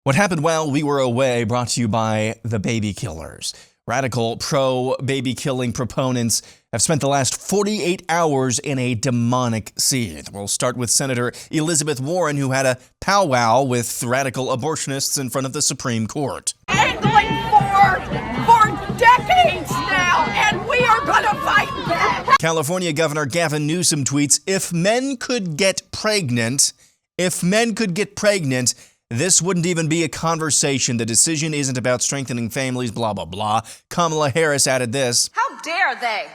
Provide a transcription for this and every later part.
What happened while we were away brought to you by the baby killers. Radical pro-baby killing proponents have spent the last 48 hours in a demonic seethe. We'll start with Senator Elizabeth Warren, who had a powwow with radical abortionists in front of the Supreme Court. Angling for decades now, and we are going to fight back. California Governor Gavin Newsom tweets, if men could get pregnant, this wouldn't even be a conversation. The decision isn't about strengthening families, blah, blah, blah. Kamala Harris added this. How dare they?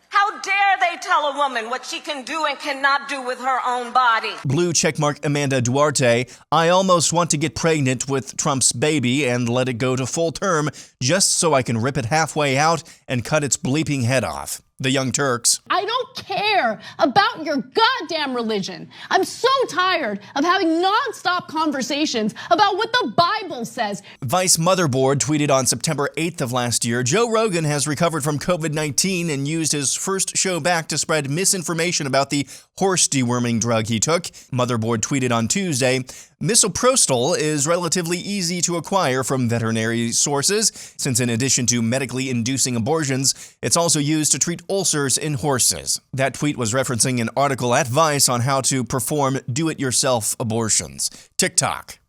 How dare they tell a woman what she can do and cannot do with her own body? Blue checkmark Amanda Duarte. I almost want to get pregnant with Trump's baby and let it go to full term just so I can rip it halfway out and cut its bleeping head off. The Young Turks. I don't care about your goddamn religion. I'm so tired of having nonstop conversations about what the Bible says. Vice Motherboard tweeted on September 8th of last year, Joe Rogan has recovered from COVID-19 and used his first show back to spread misinformation about the horse deworming drug he took. Motherboard tweeted on Tuesday, misoprostol is relatively easy to acquire from veterinary sources, since in addition to medically inducing abortions, it's also used to treat ulcers in horses. That tweet was referencing an article at Vice on how to perform do-it-yourself abortions. TikTok.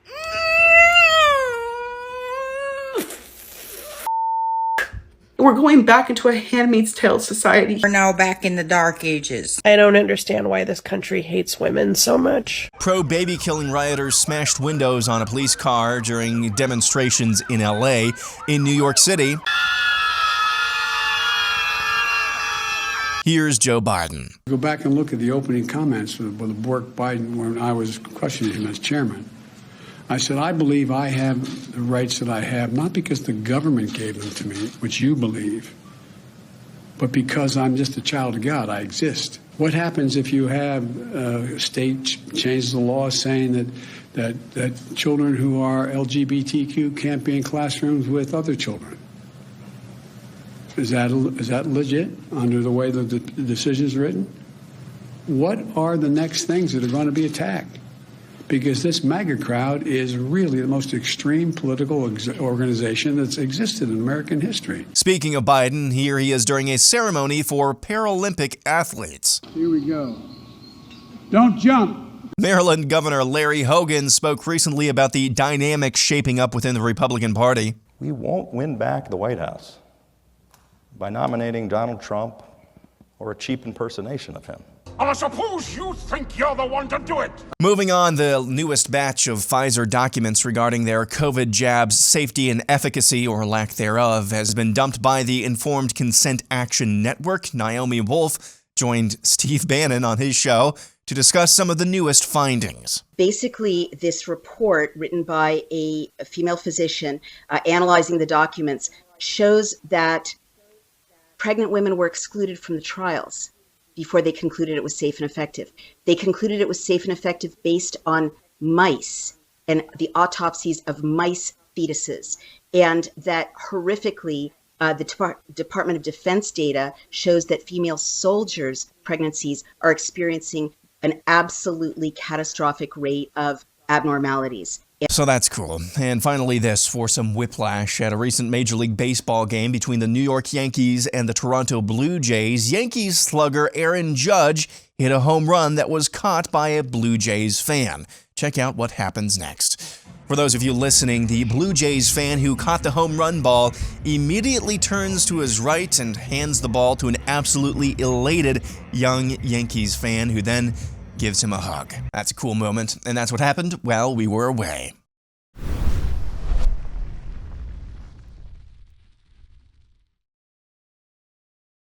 We're going back into a Handmaid's Tale society. We're now back in the dark ages. I don't understand why this country hates women so much. Pro-baby killing rioters smashed windows on a police car during demonstrations in LA. In New York City, here's Joe Biden. Go back and look at the opening comments with Bork Biden when I was questioning him as chairman. I said, I believe I have the rights that I have, not because the government gave them to me, which you believe, but because I'm just a child of God. I exist. What happens if you have a state changes the law saying that children who are LGBTQ can't be in classrooms with other children? Is that legit under the way that the decision is written? What are the next things that are going to be attacked? Because this MAGA crowd is really the most extreme political organization that's existed in American history. Speaking of Biden, here he is during a ceremony for Paralympic athletes. Here we go. Don't jump. Maryland Governor Larry Hogan spoke recently about the dynamic shaping up within the Republican Party. We won't win back the White House by nominating Donald Trump or a cheap impersonation of him. I suppose you think you're the one to do it. Moving on, the newest batch of Pfizer documents regarding their COVID jabs' safety and efficacy, or lack thereof, has been dumped by the Informed Consent Action Network. Naomi Wolf joined Steve Bannon on his show to discuss some of the newest findings. Basically, this report written by a female physician analyzing the documents shows that pregnant women were excluded from the trials before they concluded it was safe and effective. They concluded it was safe and effective based on mice and the autopsies of mice fetuses. And that horrifically, the Department of Defense data shows that female soldiers' pregnancies are experiencing an absolutely catastrophic rate of abnormalities. So that's cool. And finally this for some whiplash. At a recent Major League Baseball game between the New York Yankees and the Toronto Blue Jays, Yankees slugger Aaron Judge hit a home run that was caught by a Blue Jays fan. Check out what happens next. For those of you listening, the Blue Jays fan who caught the home run ball immediately turns to his right and hands the ball to an absolutely elated young Yankees fan who then gives him a hug. That's a cool moment, and that's what happened while we were away.